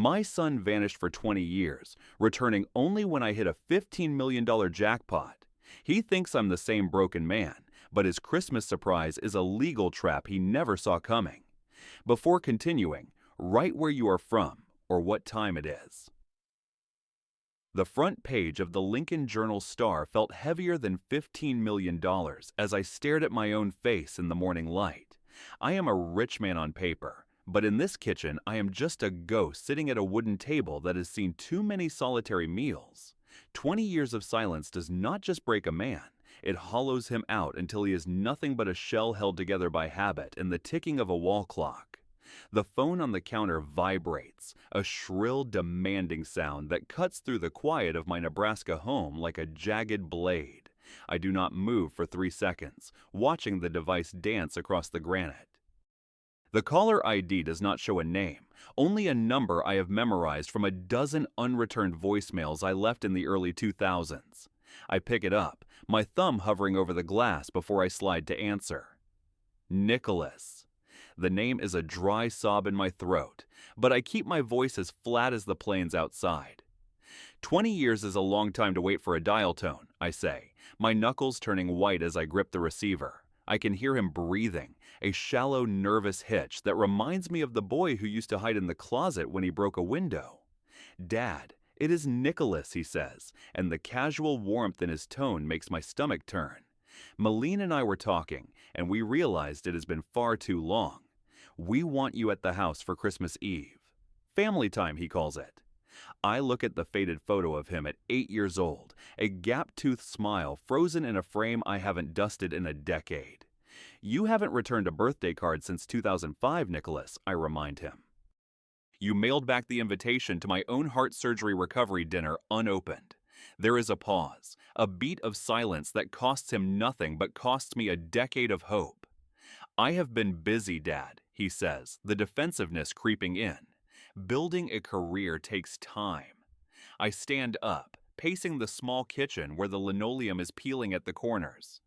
My son vanished for 20 years, returning only when I hit a $15 million jackpot. He thinks I'm the same broken man, but his Christmas surprise is a legal trap he never saw coming. Before continuing, write where you are from or what time it is. The front page of the Lincoln Journal-Star felt heavier than $15 million as I stared at my own face in the morning light. I am a rich man on paper, but in this kitchen I am just a ghost sitting at a wooden table that has seen too many solitary meals. 20 years of silence does not just break a man, it hollows him out until he is nothing but a shell held together by habit and the ticking of a wall clock. The phone on the counter vibrates, a shrill, demanding sound that cuts through the quiet of my Nebraska home like a jagged blade. I do not move for 3 seconds, watching the device dance across the granite. The caller ID does not show a name, only a number I have memorized from a dozen unreturned voicemails I left in the early 2000s. I pick it up, my thumb hovering over the glass before I slide to answer. Nicholas. The name is a dry sob in my throat, but I keep my voice as flat as the plains outside. 20 years is a long time to wait for a dial tone, I say, my knuckles turning white as I grip the receiver. I can hear him breathing, a shallow, nervous hitch that reminds me of the boy who used to hide in the closet when he broke a window. Dad, it is Nicholas, he says, and the casual warmth in his tone makes my stomach turn. Malene and I were talking, and we realized it has been far too long. We want you at the house for Christmas Eve. Family time, he calls it. I look at the faded photo of him at 8 years old, a gap-toothed smile frozen in a frame I haven't dusted in a decade. You haven't returned a birthday card since 2005, Nicholas, I remind him. You mailed back the invitation to my own heart surgery recovery dinner unopened. There is a pause, a beat of silence that costs him nothing but costs me a decade of hope. I have been busy, Dad, he says, the defensiveness creeping in. Building a career takes time. I stand up, pacing the small kitchen where the linoleum is peeling at the corners.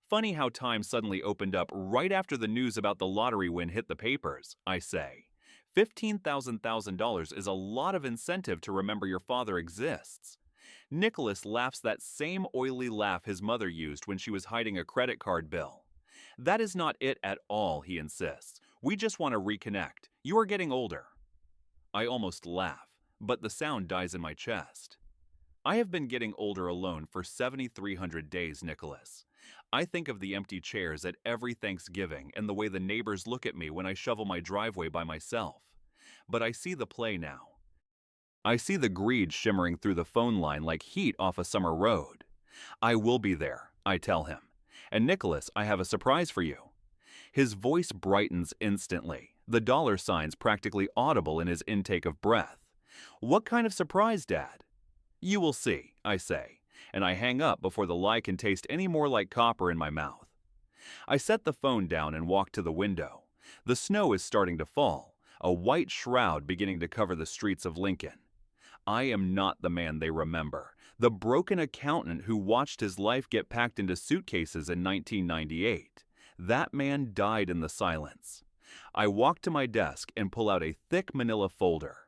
Funny how time suddenly opened up right after the news about the lottery win hit the papers, I say. $15,000 is a lot of incentive to remember your father exists. Nicholas laughs that same oily laugh his mother used when she was hiding a credit card bill. That is not it at all, he insists. We just want to reconnect. You are getting older. I almost laugh, but the sound dies in my chest. I have been getting older alone for 7,300 days, Nicholas. I think of the empty chairs at every Thanksgiving and the way the neighbors look at me when I shovel my driveway by myself. But I see the play now. I see the greed shimmering through the phone line like heat off a summer road. I will be there, I tell him. And Nicholas, I have a surprise for you. His voice brightens instantly, the dollar signs practically audible in his intake of breath. What kind of surprise, Dad? You will see, I say, and I hang up before the lie can taste any more like copper in my mouth. I set the phone down and walk to the window. The snow is starting to fall, a white shroud beginning to cover the streets of Lincoln. I am not the man they remember, the broken accountant who watched his life get packed into suitcases in 1998. That man died in the silence. I walk to my desk and pull out a thick manila folder.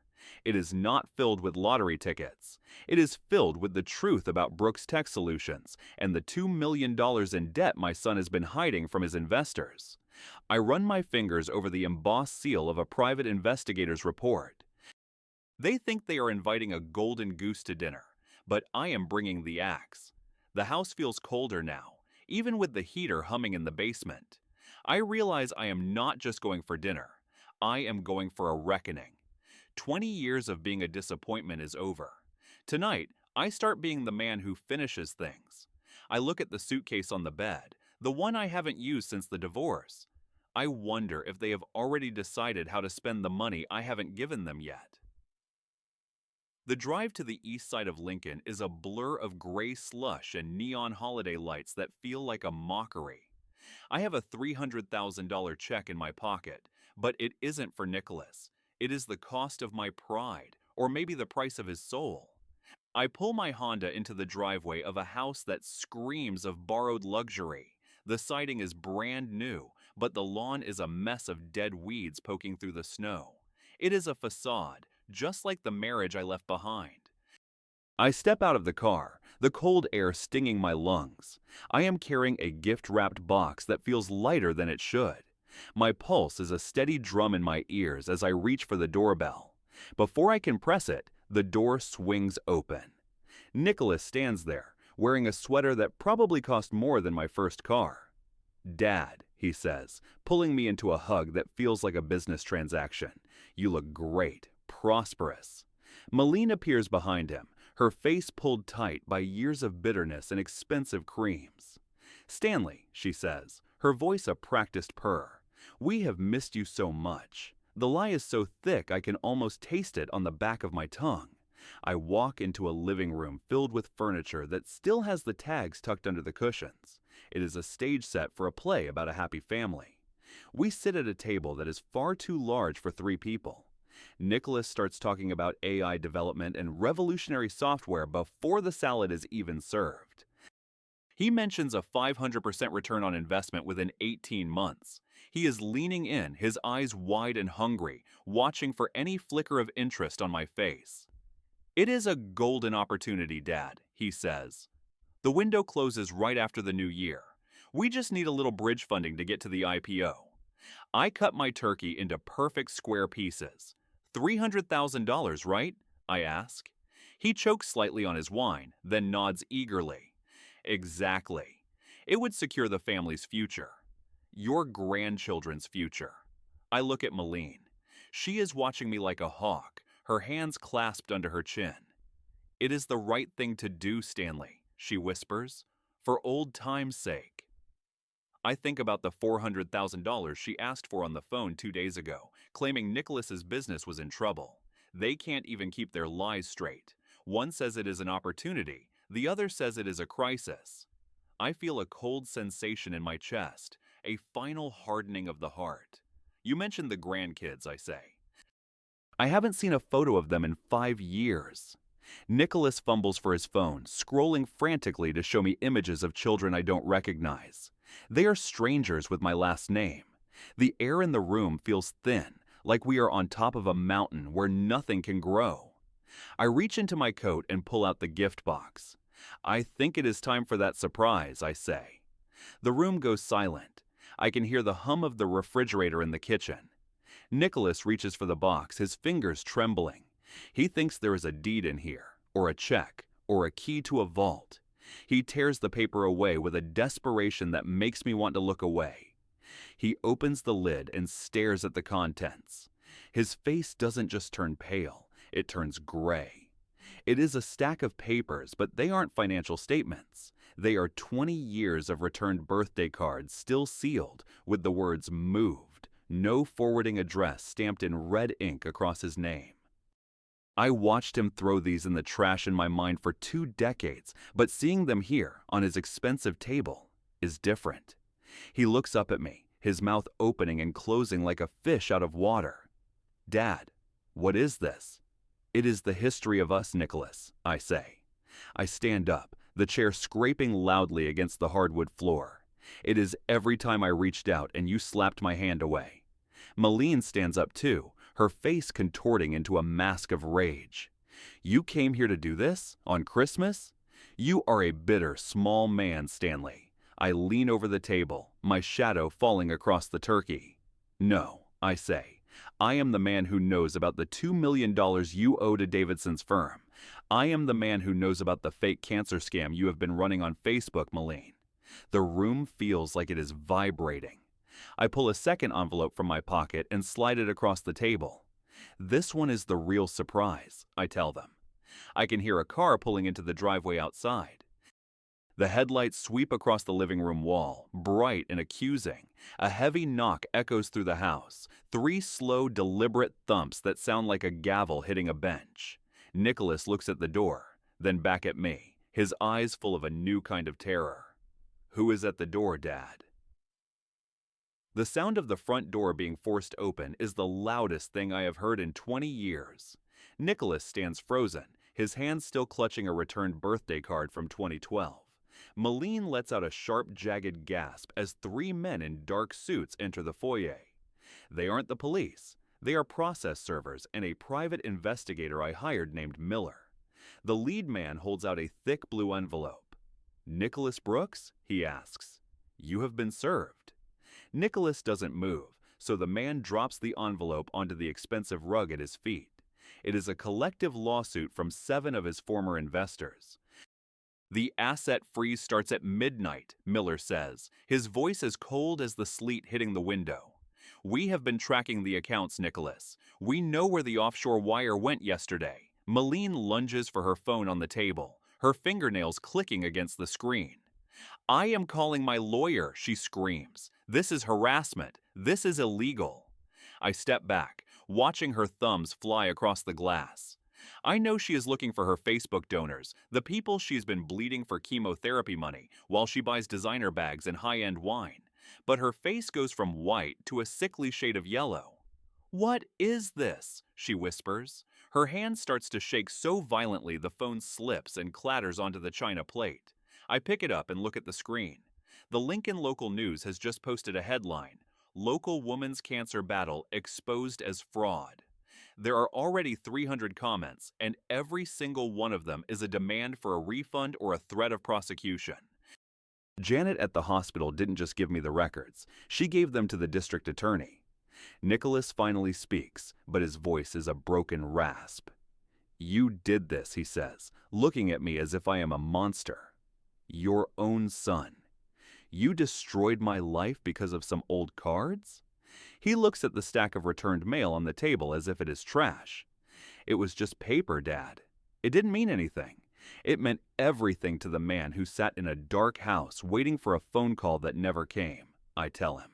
It is not filled with lottery tickets. It is filled with the truth about Brooks Tech Solutions and the $2 million in debt my son has been hiding from his investors. I run my fingers over the embossed seal of a private investigator's report. They think they are inviting a golden goose to dinner, but I am bringing the axe. The house feels colder now, even with the heater humming in the basement. I realize I am not just going for dinner. I am going for a reckoning. 20 years of being a disappointment is over. Tonight, I start being the man who finishes things. I look at the suitcase on the bed, the one I haven't used since the divorce. I wonder if they have already decided how to spend the money I haven't given them yet. The drive to the east side of Lincoln is a blur of gray slush and neon holiday lights that feel like a mockery. I have a $300,000 check in my pocket, but it isn't for Nicholas. It is the cost of my pride, or maybe the price of his soul. I pull my Honda into the driveway of a house that screams of borrowed luxury. The siding is brand new, but the lawn is a mess of dead weeds poking through the snow. It is a facade, just like the marriage I left behind. I step out of the car, the cold air stinging my lungs. I am carrying a gift-wrapped box that feels lighter than it should. My pulse is a steady drum in my ears as I reach for the doorbell. Before I can press it, the door swings open. Nicholas stands there, wearing a sweater that probably cost more than my first car. "Dad," he says, pulling me into a hug that feels like a business transaction. "You look great, prosperous." Malene appears behind him, her face pulled tight by years of bitterness and expensive creams. "Stanley," she says, her voice a practiced purr, "we have missed you so much." The lie is so thick I can almost taste it on the back of my tongue. I walk into a living room filled with furniture that still has the tags tucked under the cushions. It is a stage set for a play about a happy family. We sit at a table that is far too large for 3 people. Nicholas starts talking about AI development and revolutionary software before the salad is even served. He mentions a 500% return on investment within 18 months. He is leaning in, his eyes wide and hungry, watching for any flicker of interest on my face. "It is a golden opportunity, Dad," he says. "The window closes right after the new year. We just need a little bridge funding to get to the IPO." I cut my turkey into perfect square pieces. $300,000, right? I ask. He chokes slightly on his wine, then nods eagerly. "Exactly. It would secure the family's future. Your grandchildren's future." I look at Malene. She is watching me like a hawk, her hands clasped under her chin. "It is the right thing to do, Stanley," she whispers, "for old time's sake." I think about the $400,000 she asked for on the phone 2 days ago, claiming Nicholas's business was in trouble. They can't even keep their lies straight. One says it is an opportunity, the other says it is a crisis. I feel a cold sensation in my chest, a final hardening of the heart. "You mentioned the grandkids," I say. "I haven't seen a photo of them in 5 years. Nicholas fumbles for his phone, scrolling frantically to show me images of children I don't recognize. They are strangers with my last name. The air in the room feels thin, like we are on top of a mountain where nothing can grow. I reach into my coat and pull out the gift box. "I think it is time for that surprise," I say. The room goes silent. I can hear the hum of the refrigerator in the kitchen. Nicholas reaches for the box, his fingers trembling. He thinks there is a deed in here, or a check, or a key to a vault. He tears the paper away with a desperation that makes me want to look away. He opens the lid and stares at the contents. His face doesn't just turn pale, it turns gray. It is a stack of papers, but they aren't financial statements. They are 20 years of returned birthday cards still sealed with the words "moved," no forwarding address stamped in red ink across his name. I watched him throw these in the trash in my mind for 2 decades, but seeing them here on his expensive table is different. He looks up at me, his mouth opening and closing like a fish out of water. "Dad, what is this?" "It is the history of us, Nicholas," I say. I stand up, the chair scraping loudly against the hardwood floor. "It is every time I reached out and you slapped my hand away." Malene stands up too, her face contorting into a mask of rage. "You came here to do this? On Christmas? You are a bitter, small man, Stanley." I lean over the table, my shadow falling across the turkey. "No," I say. "I am the man who knows about the $2 million you owe to Davidson's firm. I am the man who knows about the fake cancer scam you have been running on Facebook, Malene." The room feels like it is vibrating. I pull a second envelope from my pocket and slide it across the table. "This one is the real surprise," I tell them. I can hear a car pulling into the driveway outside. The headlights sweep across the living room wall, bright and accusing. A heavy knock echoes through the house, 3 slow, deliberate thumps that sound like a gavel hitting a bench. Nicholas looks at the door, then back at me, his eyes full of a new kind of terror. "Who is at the door, Dad?" The sound of the front door being forced open is the loudest thing I have heard in 20 years. Nicholas stands frozen, his hand still clutching a returned birthday card from 2012. Malene lets out a sharp, jagged gasp as 3 men in dark suits enter the foyer. They aren't the police. They are process servers and a private investigator I hired named Miller. The lead man holds out a thick blue envelope. "Nicholas Brooks?" he asks. "You have been served." Nicholas doesn't move, so the man drops the envelope onto the expensive rug at his feet. It is a collective lawsuit from 7 of his former investors. "The asset freeze starts at midnight," Miller says, his voice as cold as the sleet hitting the window. "We have been tracking the accounts, Nicholas. We know where the offshore wire went yesterday." Malene lunges for her phone on the table, her fingernails clicking against the screen. "I am calling my lawyer," she screams. "This is harassment. This is illegal." I step back, watching her thumbs fly across the glass. I know she is looking for her Facebook donors, the people she's been bleeding for chemotherapy money while she buys designer bags and high-end wine. But her face goes from white to a sickly shade of yellow. "What is this?" she whispers. Her hand starts to shake so violently the phone slips and clatters onto the china plate. I pick it up and look at the screen. The Lincoln Local News has just posted a headline: "Local Woman's Cancer Battle Exposed as Fraud." There are already 300 comments, and every single one of them is a demand for a refund or a threat of prosecution. Janet at the hospital didn't just give me the records, she gave them to the district attorney. Nicholas finally speaks, but his voice is a broken rasp. "You did this," he says, looking at me as if I am a monster. "Your own son. You destroyed my life because of some old cards?" He looks at the stack of returned mail on the table as if it is trash. "It was just paper, Dad. It didn't mean anything. It meant everything to the man who sat in a dark house waiting for a phone call that never came," I tell him.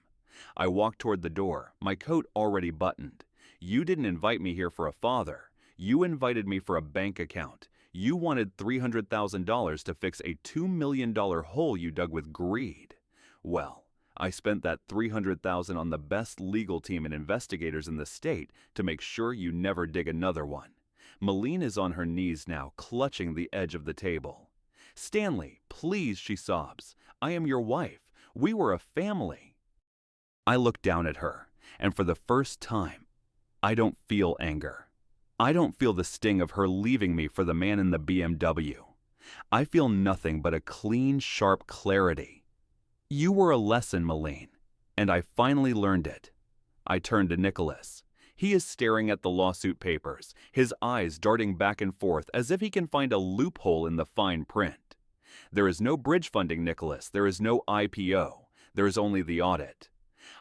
I walk toward the door, my coat already buttoned. "You didn't invite me here for a father. You invited me for a bank account. You wanted $300,000 to fix a $2 million hole you dug with greed. Well, I spent that $300,000 on the best legal team and investigators in the state to make sure you never dig another one." Malene is on her knees now, clutching the edge of the table. "Stanley, please," she sobs. "I am your wife. We were a family." I look down at her, and for the first time, I don't feel anger. I don't feel the sting of her leaving me for the man in the BMW. I feel nothing but a clean, sharp clarity. "You were a lesson, Malene, and I finally learned it." I turn to Nicholas. He is staring at the lawsuit papers, his eyes darting back and forth as if he can find a loophole in the fine print. "There is no bridge funding, Nicholas. There is no IPO. There is only the audit."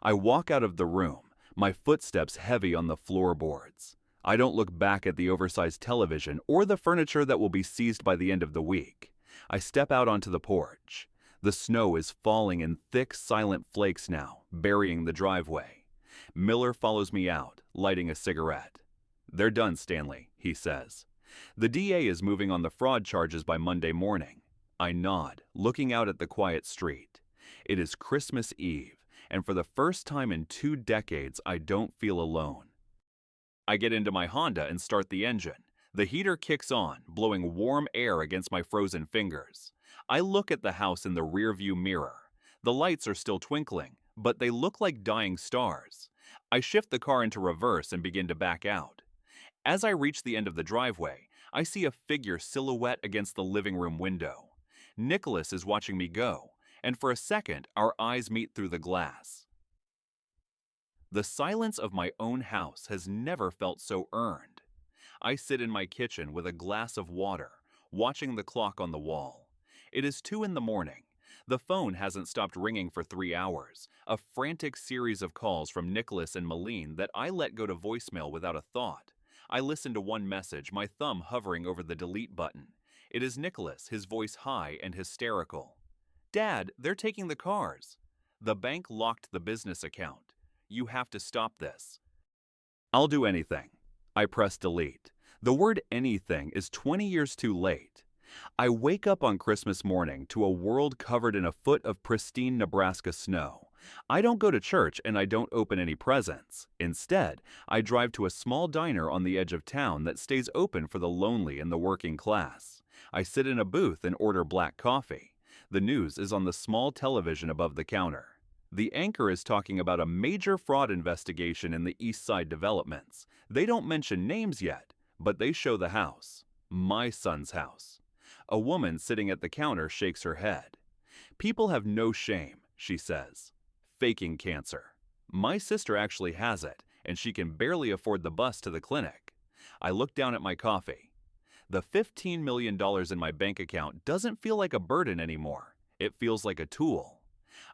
I walk out of the room, my footsteps heavy on the floorboards. I don't look back at the oversized television or the furniture that will be seized by the end of the week. I step out onto the porch. The snow is falling in thick, silent flakes now, burying the driveway. Miller follows me out, lighting a cigarette. "They're done, Stanley," he says. "The DA is moving on the fraud charges by Monday morning." I nod, looking out at the quiet street. It is Christmas Eve, and for the first time in 2 decades, I don't feel alone. I get into my Honda and start the engine. The heater kicks on, blowing warm air against my frozen fingers. I look at the house in the rearview mirror. The lights are still twinkling, but they look like dying stars. I shift the car into reverse and begin to back out. As I reach the end of the driveway, I see a figure silhouette against the living room window. Nicholas is watching me go, and for a second, our eyes meet through the glass. The silence of my own house has never felt so earned. I sit in my kitchen with a glass of water, watching the clock on the wall. It is 2 in the morning. The phone hasn't stopped ringing for 3 hours, a frantic series of calls from Nicholas and Malene that I let go to voicemail without a thought. I listen to one message, my thumb hovering over the delete button. It is Nicholas, his voice high and hysterical. "Dad, they're taking the cars. The bank locked the business account. You have to stop this." I'll do anything. I press delete. The word anything is 20 years too late. I wake up on Christmas morning to a world covered in a foot of pristine Nebraska snow. I don't go to church and I don't open any presents. Instead, I drive to a small diner on the edge of town that stays open for the lonely and the working class. I sit in a booth and order black coffee. The news is on the small television above the counter. The anchor is talking about a major fraud investigation in the East Side developments. They don't mention names yet, but they show the house. My son's house. A woman sitting at the counter shakes her head. People have no shame, she says. Faking cancer. My sister actually has it, and she can barely afford the bus to the clinic. I look down at my coffee. The $15 million in my bank account doesn't feel like a burden anymore. It feels like a tool.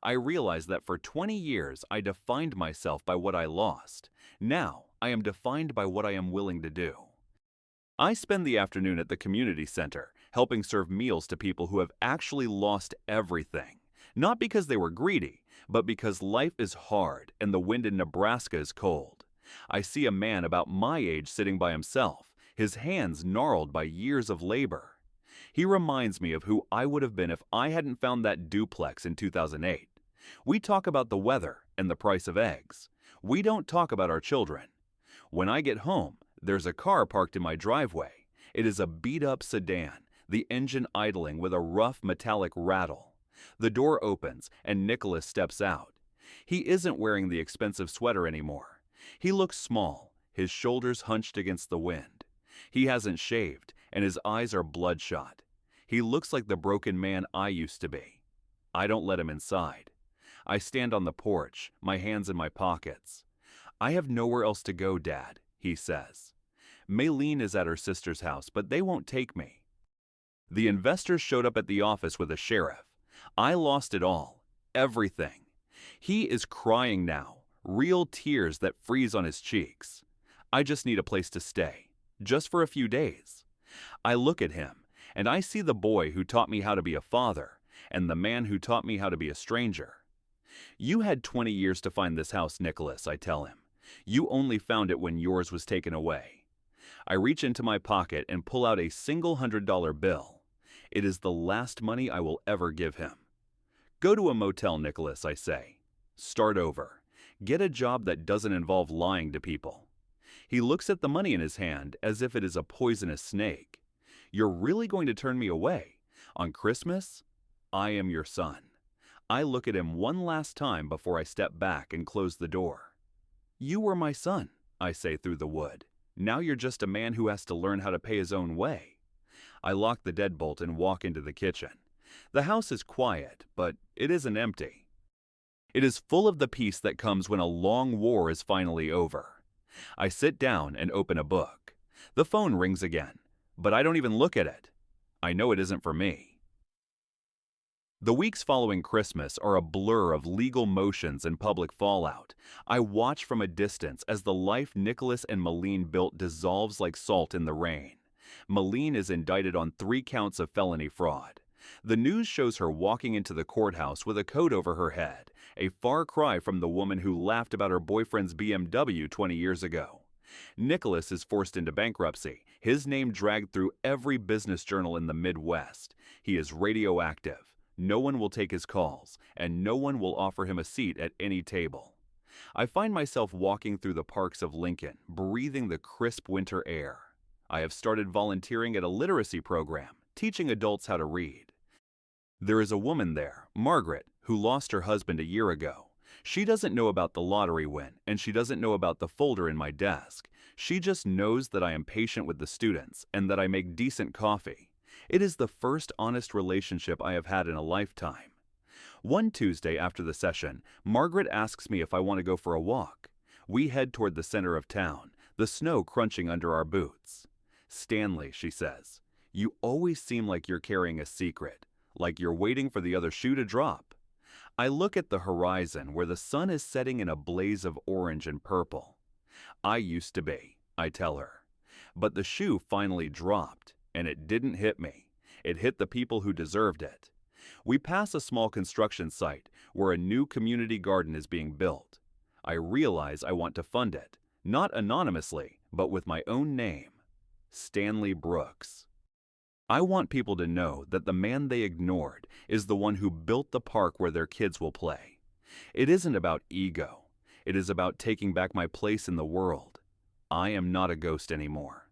I realize that for 20 years I defined myself by what I lost. Now I am defined by what I am willing to do. I spend the afternoon at the community center, helping serve meals to people who have actually lost everything. Not because they were greedy, but because life is hard and the wind in Nebraska is cold. I see a man about my age sitting by himself, his hands gnarled by years of labor. He reminds me of who I would have been if I hadn't found that duplex in 2008. We talk about the weather and the price of eggs. We don't talk about our children. When I get home, there's a car parked in my driveway. It is a beat-up sedan, the engine idling with a rough metallic rattle. The door opens and Nicholas steps out. He isn't wearing the expensive sweater anymore. He looks small, his shoulders hunched against the wind. He hasn't shaved and his eyes are bloodshot. He looks like the broken man I used to be. I don't let him inside. I stand on the porch, my hands in my pockets. I have nowhere else to go, Dad, he says. Maylene is at her sister's house, but they won't take me. The investors showed up at the office with a sheriff. I lost it all, everything. He is crying now, real tears that freeze on his cheeks. I just need a place to stay, just for a few days. I look at him, and I see the boy who taught me how to be a father, and the man who taught me how to be a stranger. You had 20 years to find this house, Nicholas, I tell him. You only found it when yours was taken away. I reach into my pocket and pull out a single $100 bill. It is the last money I will ever give him. Go to a motel, Nicholas, I say. Start over. Get a job that doesn't involve lying to people. He looks at the money in his hand as if it is a poisonous snake. You're really going to turn me away? On Christmas? I am your son. I look at him one last time before I step back and close the door. You were my son, I say through the wood. Now you're just a man who has to learn how to pay his own way. I lock the deadbolt and walk into the kitchen. The house is quiet, but it isn't empty. It is full of the peace that comes when a long war is finally over. I sit down and open a book. The phone rings again, but I don't even look at it. I know it isn't for me. The weeks following Christmas are a blur of legal motions and public fallout. I watch from a distance as the life Nicholas and Maylene built dissolves like salt in the rain. Maylene is indicted on 3 counts of felony fraud. The news shows her walking into the courthouse with a coat over her head, a far cry from the woman who laughed about her boyfriend's BMW 20 years ago. Nicholas is forced into bankruptcy, his name dragged through every business journal in the Midwest. He is radioactive. No one will take his calls, and no one will offer him a seat at any table. I find myself walking through the parks of Lincoln, breathing the crisp winter air. I have started volunteering at a literacy program, teaching adults how to read. There is a woman there, Margaret, who lost her husband a year ago. She doesn't know about the lottery win, and she doesn't know about the folder in my desk. She just knows that I am patient with the students and that I make decent coffee. It is the first honest relationship I have had in a lifetime. One Tuesday after the session, Margaret asks me if I want to go for a walk. We head toward the center of town, the snow crunching under our boots. Stanley, she says, you always seem like you're carrying a secret, like you're waiting for the other shoe to drop. I look at the horizon where the sun is setting in a blaze of orange and purple. I used to be, I tell her. But the shoe finally dropped. And it didn't hit me. It hit the people who deserved it. We pass a small construction site where a new community garden is being built. I realize I want to fund it, not anonymously, but with my own name, Stanley Brooks. I want people to know that the man they ignored is the one who built the park where their kids will play. It isn't about ego. It is about taking back my place in the world. I am not a ghost anymore.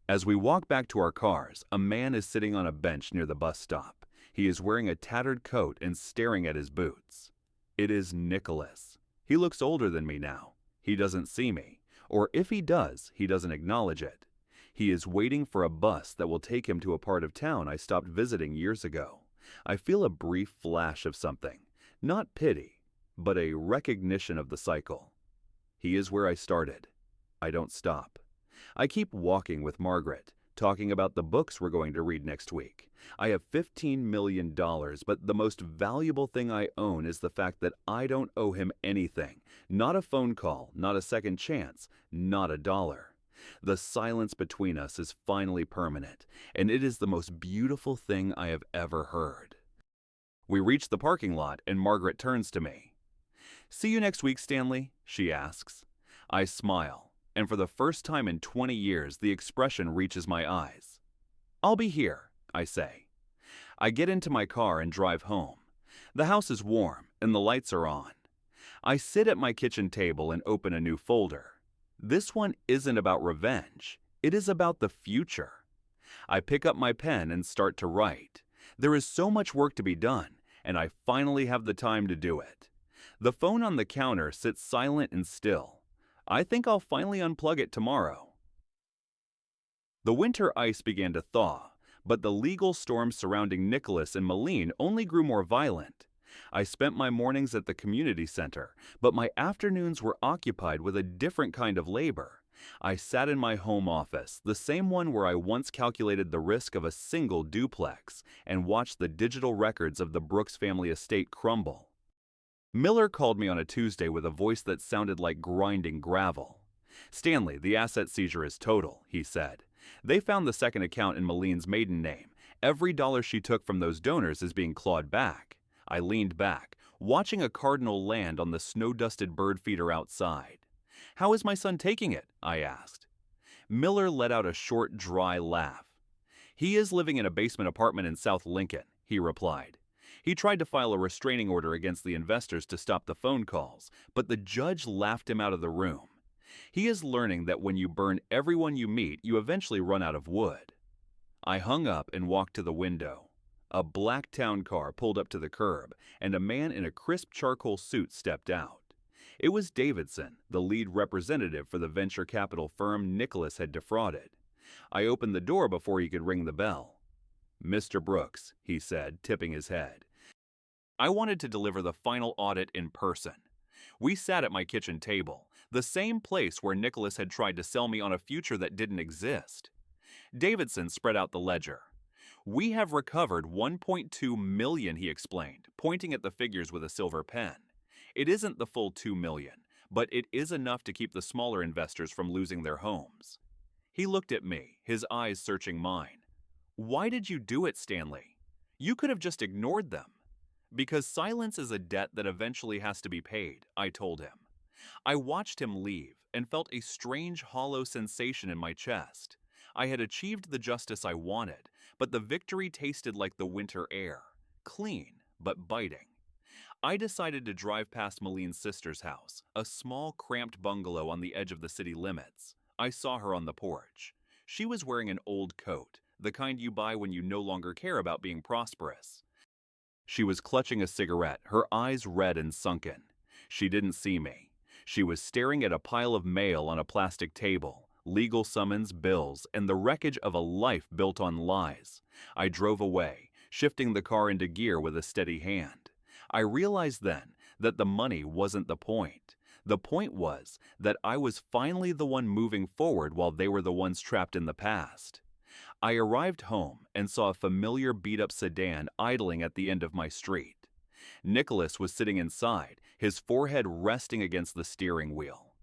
As we walk back to our cars, a man is sitting on a bench near the bus stop. He is wearing a tattered coat and staring at his boots. It is Nicholas. He looks older than me now. He doesn't see me, or if he does, he doesn't acknowledge it. He is waiting for a bus that will take him to a part of town I stopped visiting years ago. I feel a brief flash of something, not pity, but a recognition of the cycle. He is where I started. I don't stop. I keep walking with Margaret, talking about the books we're going to read next week. I have $15 million, but the most valuable thing I own is the fact that I don't owe him anything. Not a phone call, not a second chance, not a dollar. The silence between us is finally permanent, and it is the most beautiful thing I have ever heard. We reach the parking lot, and Margaret turns to me. "See you next week, Stanley?" she asks. I smile, and for the first time in 20 years, the expression reaches my eyes. "I'll be here," I say. I get into my car and drive home. The house is warm, and the lights are on. I sit at my kitchen table and open a new folder. This one isn't about revenge. It is about the future. I pick up my pen and start to write. There is so much work to be done, and I finally have the time to do it. The phone on the counter sits silent and still. I think I'll finally unplug it tomorrow. The winter ice began to thaw, but the legal storm surrounding Nicholas and Malene only grew more violent. I spent my mornings at the community center, but my afternoons were occupied with a different kind of labor. I sat in my home office, the same one where I once calculated the risk of a single duplex, and watched the digital records of the Brooks family estate crumble. Miller called me on a Tuesday with a voice that sounded like grinding gravel. "Stanley, the asset seizure is total," he said. "They found the second account in Malene's maiden name. Every dollar she took from those donors is being clawed back." I leaned back, watching a cardinal land on the snow-dusted bird feeder outside. "How is my son taking it?" I asked. Miller let out a short, dry laugh. "He is living in a basement apartment in South Lincoln," he replied. He tried to file a restraining order against the investors to stop the phone calls, but the judge laughed him out of the room. He is learning that when you burn everyone you meet, you eventually run out of wood. I hung up and walked to the window. A black town car pulled up to the curb, and a man in a crisp charcoal suit stepped out. It was Davidson, the lead representative for the venture capital firm Nicholas had defrauded. I opened the door before he could ring the bell. "Mr. Brooks," he said, tipping his head. I wanted to deliver the final audit in person. We sat at my kitchen table, the same place where Nicholas had tried to sell me on a future that didn't exist. Davidson spread out the ledger. "We have recovered $1.2 million, he explained, pointing at the figures with a silver pen. "It isn't the full $2 million, but it is enough to keep the smaller investors from losing their homes." He looked at me, his eyes searching mine. "Why did you do it, Stanley? You could have just ignored them." "Because silence is a debt that eventually has to be paid," I told him. I watched him leave and felt a strange hollow sensation in my chest. I had achieved the justice I wanted, but the victory tasted like the winter air, clean but biting. I decided to drive past Malene's sister's house, a small, cramped bungalow on the edge of the city limits. I saw her on the porch. She was wearing an old coat, the kind you buy when you no longer care about being prosperous. She was clutching a cigarette, her eyes red and sunken. She didn't see me. She was staring at a pile of mail on a plastic table, legal summons, bills, and the wreckage of a life built on lies. I drove away, shifting the car into gear with a steady hand. I realized then that the money wasn't the point. The point was that I was finally the one moving forward while they were the ones trapped in the past. I arrived home and saw a familiar beat-up sedan idling at the end of my street. Nicholas was sitting inside, his forehead resting against the steering wheel.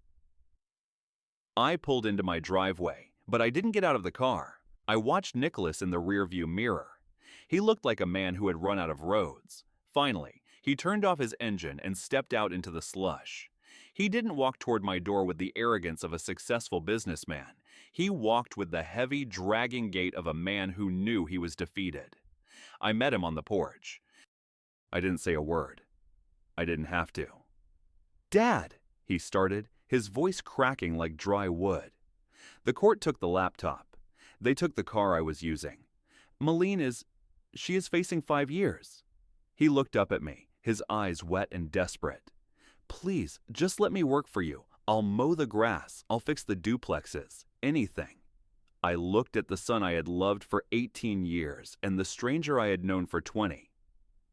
I pulled into my driveway, but I didn't get out of the car. I watched Nicholas in the rearview mirror. He looked like a man who had run out of roads. Finally, he turned off his engine and stepped out into the slush. He didn't walk toward my door with the arrogance of a successful businessman. He walked with the heavy, dragging gait of a man who knew he was defeated. I met him on the porch. I didn't say a word. I didn't have to. "Dad," he started, his voice cracking like dry wood. The court took the laptop. They took the car I was using. "Malene she is facing 5 years. He looked up at me, his eyes wet and desperate. "Please, just let me work for you. I'll mow the grass, I'll fix the duplexes, anything." I looked at the son I had loved for 18 years and the stranger I had known for 20.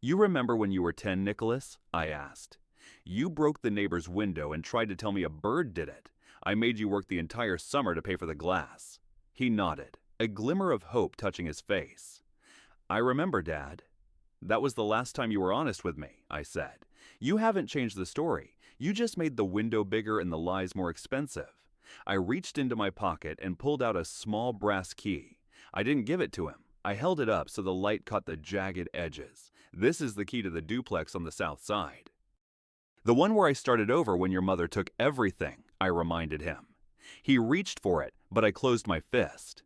"You remember when you were 10, Nicholas?" I asked. "You broke the neighbor's window and tried to tell me a bird did it. I made you work the entire summer to pay for the glass." He nodded, a glimmer of hope touching his face. "I remember, Dad." "That was the last time you were honest with me," I said. "You haven't changed the story. You just made the window bigger and the lies more expensive." I reached into my pocket and pulled out a small brass key. I didn't give it to him. I held it up so the light caught the jagged edges. "This is the key to the duplex on the south side." "The one where I started over when your mother took everything," I reminded him. He reached for it, but I closed my fist.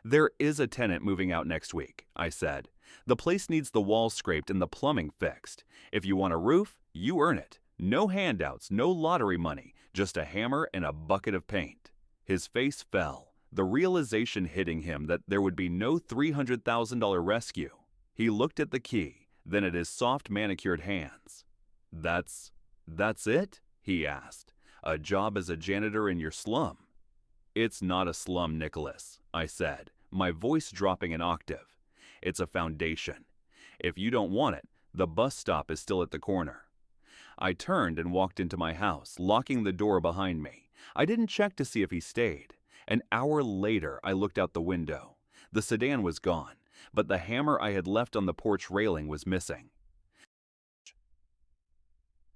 "There is a tenant moving out next week," I said. "The place needs the walls scraped and the plumbing fixed. If you want a roof, you earn it. No handouts, no lottery money, just a hammer and a bucket of paint." His face fell, the realization hitting him that there would be no $300,000 rescue. He looked at the key, then at his soft manicured hands. That's it?" he asked. "A job as a janitor in your slum?" "It's not a slum, Nicholas," I said, my voice dropping an octave. "It's a foundation. If you don't want it, the bus stop is still at the corner." I turned and walked into my house, locking the door behind me. I didn't check to see if he stayed. An hour later, I looked out the window. The sedan was gone, but the hammer I had left on the porch railing was missing.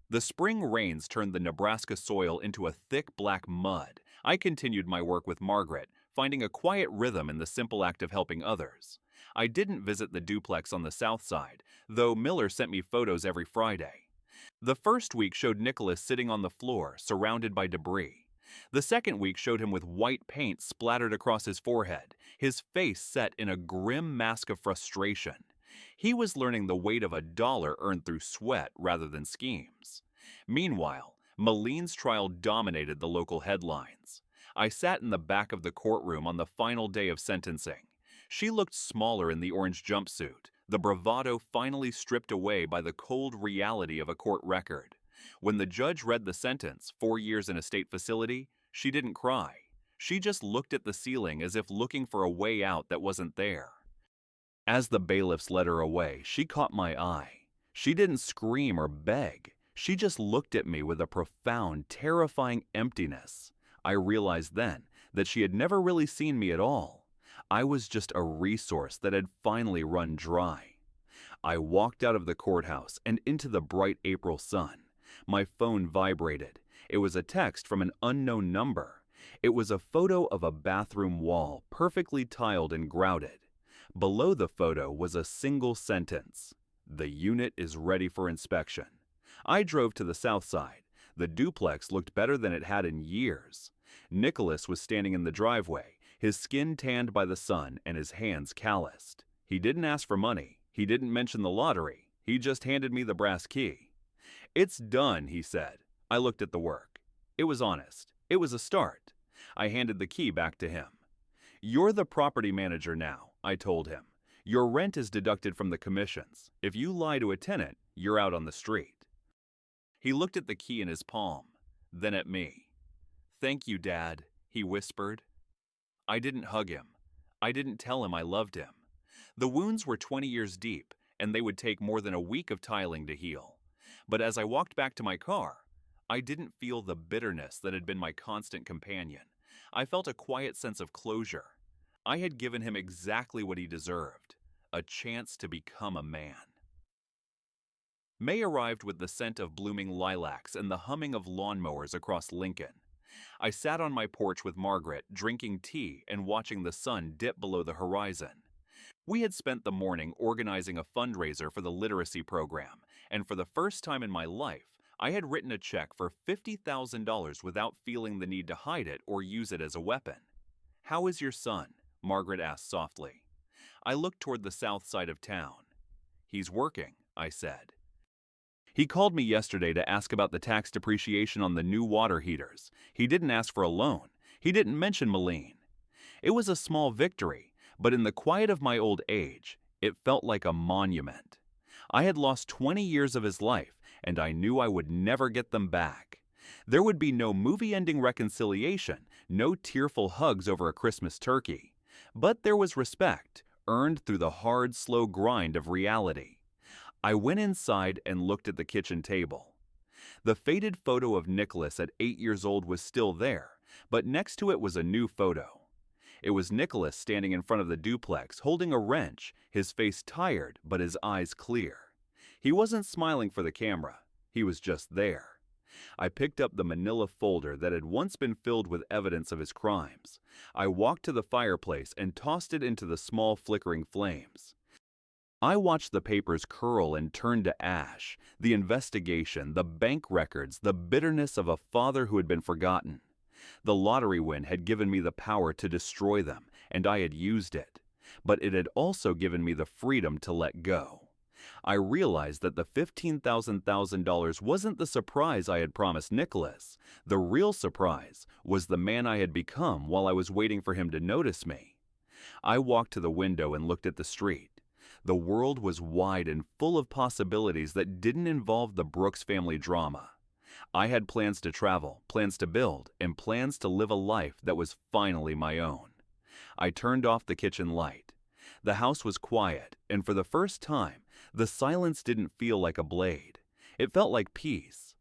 The spring rains turned the Nebraska soil into a thick black mud. I continued my work with Margaret, finding a quiet rhythm in the simple act of helping others. I didn't visit the duplex on the south side, though Miller sent me photos every Friday. The first week showed Nicholas sitting on the floor, surrounded by debris. The second week showed him with white paint splattered across his forehead, his face set in a grim mask of frustration. He was learning the weight of a dollar earned through sweat rather than schemes. Meanwhile, Maline's trial dominated the local headlines. I sat in the back of the courtroom on the final day of sentencing. She looked smaller in the orange jumpsuit, the bravado finally stripped away by the cold reality of a court record. When the judge read the sentence, 4 years in a state facility, she didn't cry. She just looked at the ceiling as if looking for a way out that wasn't there. As the bailiffs led her away, she caught my eye. She didn't scream or beg. She just looked at me with a profound, terrifying emptiness. I realized then that she had never really seen me at all. I was just a resource that had finally run dry. I walked out of the courthouse and into the bright April sun. My phone vibrated. It was a text from an unknown number. It was a photo of a bathroom wall, perfectly tiled and grouted. Below the photo was a single sentence: "The unit is ready for inspection." I drove to the south side. The duplex looked better than it had in years. Nicholas was standing in the driveway, his skin tanned by the sun and his hands calloused. He didn't ask for money. He didn't mention the lottery. He just handed me the brass key. "It's done," he said. I looked at the work. It was honest. It was a start. I handed the key back to him. "You're the property manager now," I told him. "Your rent is deducted from the commissions. If you lie to a tenant, you're out on the street." He looked at the key in his palm, then at me. "Thank you, Dad," he whispered. I didn't hug him. I didn't tell him I loved him. The wounds were 20 years deep, and they would take more than a week of tiling to heal. But as I walked back to my car, I didn't feel the bitterness that had been my constant companion. I felt a quiet sense of closure. I had given him exactly what he deserved, a chance to become a man. May arrived with the scent of blooming lilacs and the humming of lawnmowers across Lincoln. I sat on my porch with Margaret, drinking tea and watching the sun dip below the horizon. We had spent the morning organizing a fundraiser for the literacy program, and for the first time in my life, I had written a check for $50,000 without feeling the need to hide it or use it as a weapon. "How is your son?" Margaret asked softly. I looked toward the south side of town. "He's working," I said. "He called me yesterday to ask about the tax depreciation on the new water heaters. He didn't ask for a loan. He didn't mention Moline. It was a small victory, but in the quiet of my old age, it felt like a monument. I had lost 20 years of his life, and I knew I would never get them back. There would be no movie-ending reconciliation, no tearful hugs over a Christmas turkey. But there was respect, earned through the hard, slow grind of reality. I went inside and looked at the kitchen table. The faded photo of Nicholas at 8 years old was still there, but next to it was a new photo. It was Nicholas standing in front of the duplex, holding a wrench, his face tired but his eyes clear. He wasn't smiling for the camera. He was just there. I picked up the manila folder that had once been filled with evidence of his crimes. I walked to the fireplace and tossed it into the small flickering flames. I watched the papers curl and turn to ash, the investigation, the bank records, the bitterness of a father who had been forgotten. The lottery win had given me the power to destroy them, and I had used it. But it had also given me the freedom to let go. I realized that the $15,000 wasn't the surprise I had promised Nicholas. The real surprise was the man I had become while I was waiting for him to notice me. I walked to the window and looked at the street. The world was wide and full of possibilities that didn't involve the Brooks family drama. I had plans to travel, plans to build, and plans to live a life that was finally my own. I turned off the kitchen light. The house was quiet, and for the first time, the silence didn't feel like a blade. It felt like peace.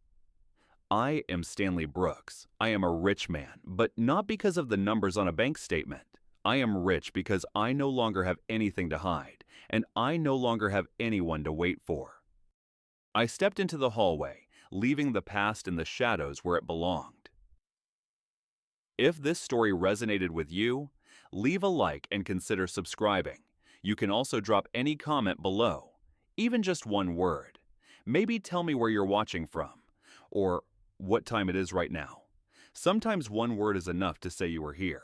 I am Stanley Brooks. I am a rich man, but not because of the numbers on a bank statement. I am rich because I no longer have anything to hide, and I no longer have anyone to wait for. I stepped into the hallway, leaving the past in the shadows where it belonged. If this story resonated with you, leave a like and consider subscribing. You can also drop any comment below, even just one word. Maybe tell me where you're watching from, or what time it is right now. Sometimes one word is enough to say you were here.